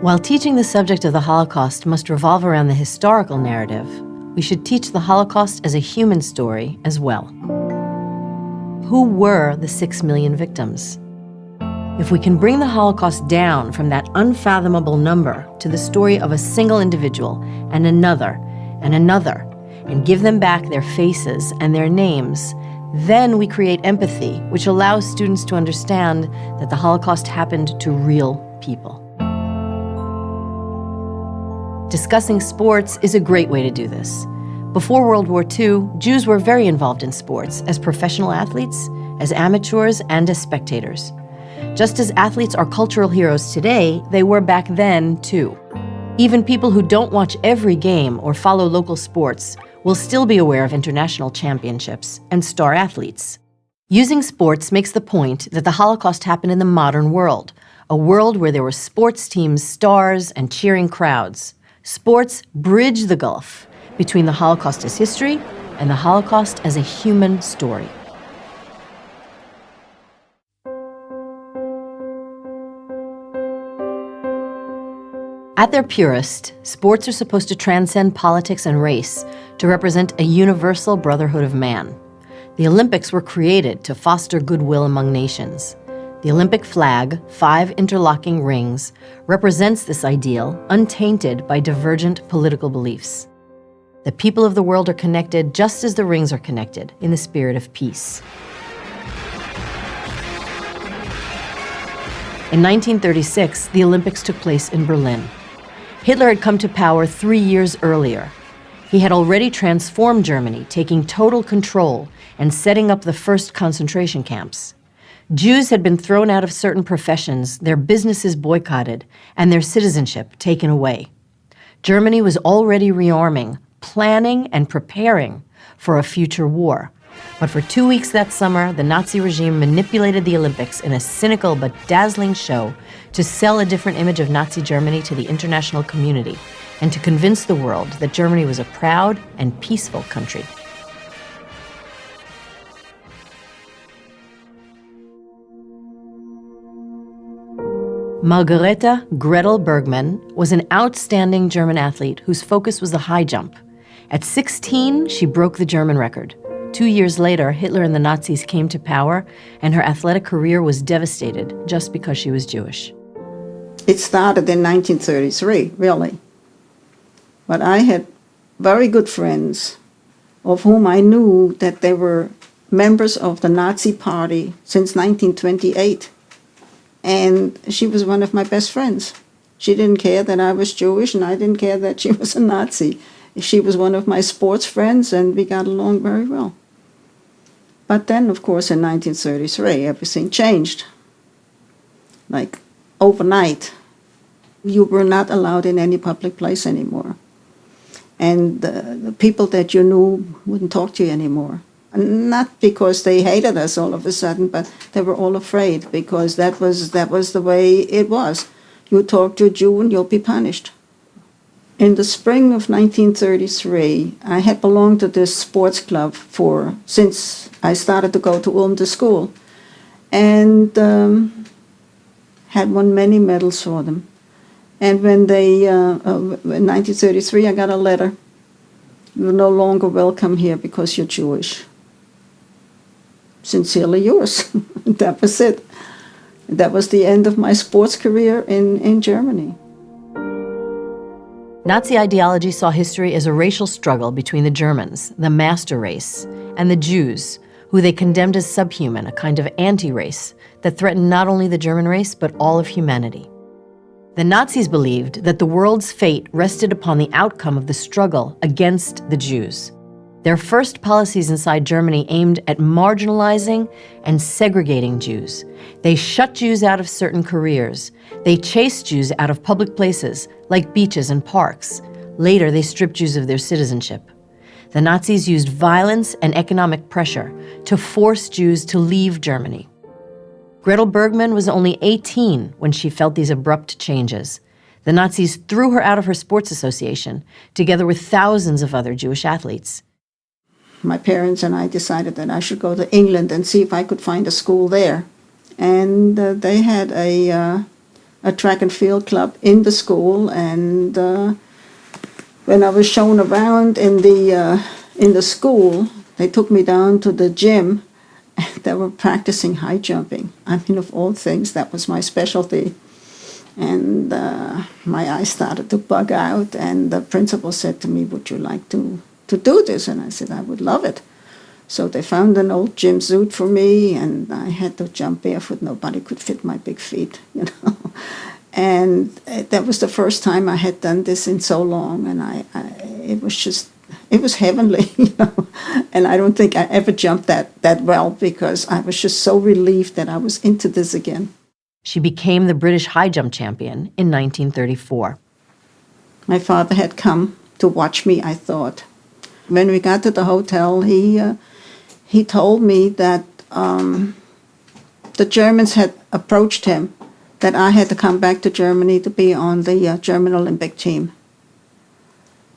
While teaching the subject of the Holocaust must revolve around the historical narrative, we should teach the Holocaust as a human story as well. Who were the 6 million victims? If we can bring the Holocaust down from that unfathomable number to the story of a single individual and another, and give them back their faces and their names, then we create empathy, which allows students to understand that the Holocaust happened to real people. Discussing sports is a great way to do this. Before World War II, Jews were very involved in sports as professional athletes, as amateurs, and as spectators. Just as athletes are cultural heroes today, they were back then too. Even people who don't watch every game or follow local sports will still be aware of international championships and star athletes. Using sports makes the point that the Holocaust happened in the modern world, a world where there were sports teams, stars, and cheering crowds. Sports bridge the gulf between the Holocaust as history and the Holocaust as a human story. At their purest, sports are supposed to transcend politics and race to represent a universal brotherhood of man. The Olympics were created to foster goodwill among nations. The Olympic flag, 5 interlocking rings, represents this ideal, untainted by divergent political beliefs. The people of the world are connected just as the rings are connected, in the spirit of peace. In 1936, the Olympics took place in Berlin. Hitler had come to power 3 years earlier. He had already transformed Germany, taking total control and setting up the first concentration camps. Jews had been thrown out of certain professions, their businesses boycotted, and their citizenship taken away. Germany was already rearming, planning and preparing for a future war. But for 2 weeks that summer, the Nazi regime manipulated the Olympics in a cynical but dazzling show to sell a different image of Nazi Germany to the international community and to convince the world that Germany was a proud and peaceful country. Margaret Gretel Bergmann was an outstanding German athlete whose focus was the high jump. At 16, she broke the German record. 2 years later, Hitler and the Nazis came to power, and her athletic career was devastated just because she was Jewish. It started in 1933, really. But I had very good friends of whom I knew that they were members of the Nazi Party since 1928. And she was one of my best friends. She didn't care that I was Jewish, and I didn't care that she was a Nazi. She was one of my sports friends, and we got along very well. But then, of course, in 1933, everything changed. Like overnight, you were not allowed in any public place anymore. And the people that you knew wouldn't talk to you anymore. Not because they hated us all of a sudden, but they were all afraid because that was the way it was. You talk to a Jew and you'll be punished. In the spring of 1933, I had belonged to this sports club since I started to go to Ulm to school, and had won many medals for them. And when in 1933, I got a letter. You're no longer welcome here because you're Jewish. Sincerely yours. That was it. That was the end of my sports career in Germany. Nazi ideology saw history as a racial struggle between the Germans, the master race, and the Jews, who they condemned as subhuman, a kind of anti-race that threatened not only the German race, but all of humanity. The Nazis believed that the world's fate rested upon the outcome of the struggle against the Jews. Their first policies inside Germany aimed at marginalizing and segregating Jews. They shut Jews out of certain careers. They chased Jews out of public places, like beaches and parks. Later, they stripped Jews of their citizenship. The Nazis used violence and economic pressure to force Jews to leave Germany. Gretel Bergmann was only 18 when she felt these abrupt changes. The Nazis threw her out of her sports association, together with thousands of other Jewish athletes. My parents and I decided that I should go to England and see if I could find a school there. And they had a a track and field club in the school, and when I was shown around in the school, they took me down to the gym, and they were practicing high jumping. I mean, of all things, that was my specialty. And my eyes started to bug out, and the principal said to me, "Would you like to do this?" And I said, "I would love it." So they found an old gym suit for me, and I had to jump barefoot. Nobody could fit my big feet, you know. And that was the first time I had done this in so long, and it was heavenly, you know. And I don't think I ever jumped that well, because I was just so relieved that I was into this again. She became the British high jump champion in 1934. My father had come to watch me, I thought. When we got to the hotel, he told me that the Germans had approached him, that I had to come back to Germany to be on the German Olympic team.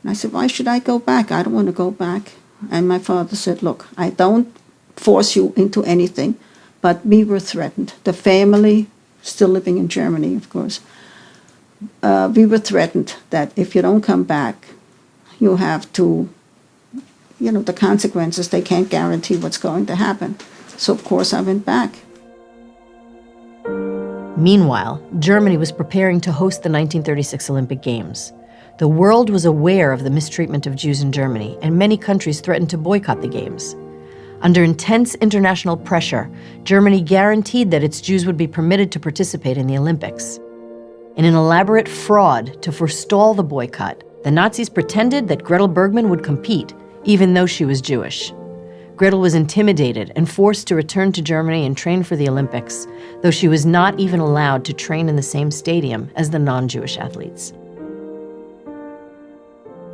And I said, "Why should I go back? I don't want to go back." And my father said, "Look, I don't force you into anything, but we were threatened. The family, still living in Germany, of course, we were threatened that if you don't come back, you have to, you know, the consequences, they can't guarantee what's going to happen." So, of course, I went back. Meanwhile, Germany was preparing to host the 1936 Olympic Games. The world was aware of the mistreatment of Jews in Germany, and many countries threatened to boycott the Games. Under intense international pressure, Germany guaranteed that its Jews would be permitted to participate in the Olympics. In an elaborate fraud to forestall the boycott, the Nazis pretended that Gretel Bergmann would compete, even though she was Jewish. Gretel was intimidated and forced to return to Germany and train for the Olympics, though she was not even allowed to train in the same stadium as the non-Jewish athletes.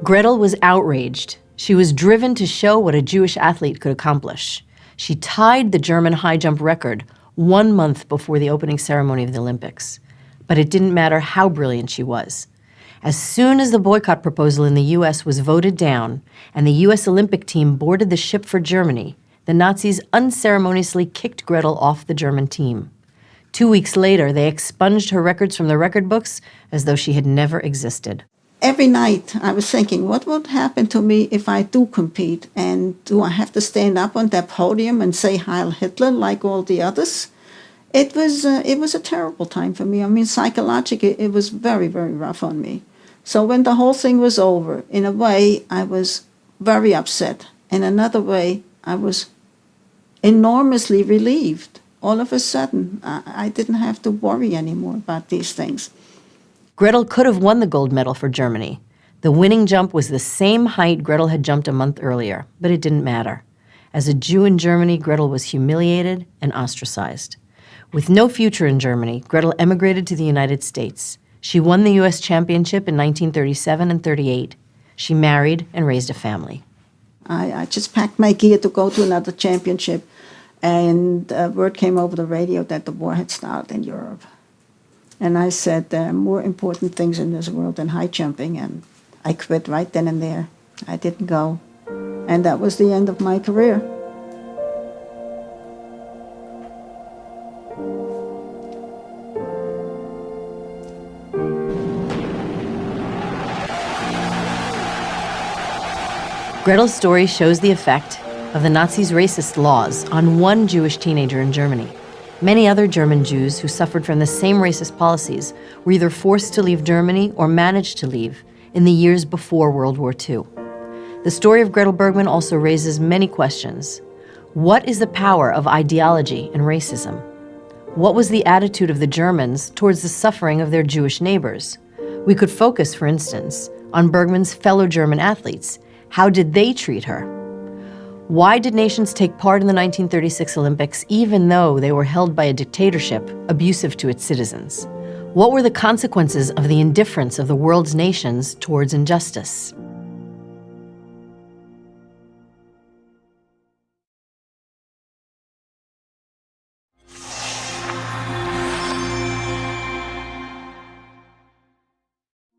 Gretel was outraged. She was driven to show what a Jewish athlete could accomplish. She tied the German high jump record 1 month before the opening ceremony of the Olympics. But it didn't matter how brilliant she was. As soon as the boycott proposal in the U.S. was voted down and the U.S. Olympic team boarded the ship for Germany, the Nazis unceremoniously kicked Gretel off the German team. 2 weeks later, they expunged her records from the record books as though she had never existed. Every night I was thinking, what would happen to me if I do compete? And do I have to stand up on that podium and say Heil Hitler like all the others? It was a terrible time for me. I mean, psychologically, it was very, very rough on me. So when the whole thing was over, in a way, I was very upset. In another way, I was enormously relieved. All of a sudden, I didn't have to worry anymore about these things. Gretel could have won the gold medal for Germany. The winning jump was the same height Gretel had jumped a month earlier, but it didn't matter. As a Jew in Germany, Gretel was humiliated and ostracized. With no future in Germany, Gretel emigrated to the United States. She won the U.S. championship in 1937 and 38. She married and raised a family. I just packed my gear to go to another championship, and word came over the radio that the war had started in Europe. And I said, there are more important things in this world than high jumping, and I quit right then and there. I didn't go. And that was the end of my career. Gretel's story shows the effect of the Nazis' racist laws on one Jewish teenager in Germany. Many other German Jews who suffered from the same racist policies were either forced to leave Germany or managed to leave in the years before World War II. The story of Gretel Bergmann also raises many questions. What is the power of ideology and racism? What was the attitude of the Germans towards the suffering of their Jewish neighbors? We could focus, for instance, on Bergmann's fellow German athletes. How did they treat her? Why did nations take part in the 1936 Olympics even though they were held by a dictatorship abusive to its citizens? What were the consequences of the indifference of the world's nations towards injustice?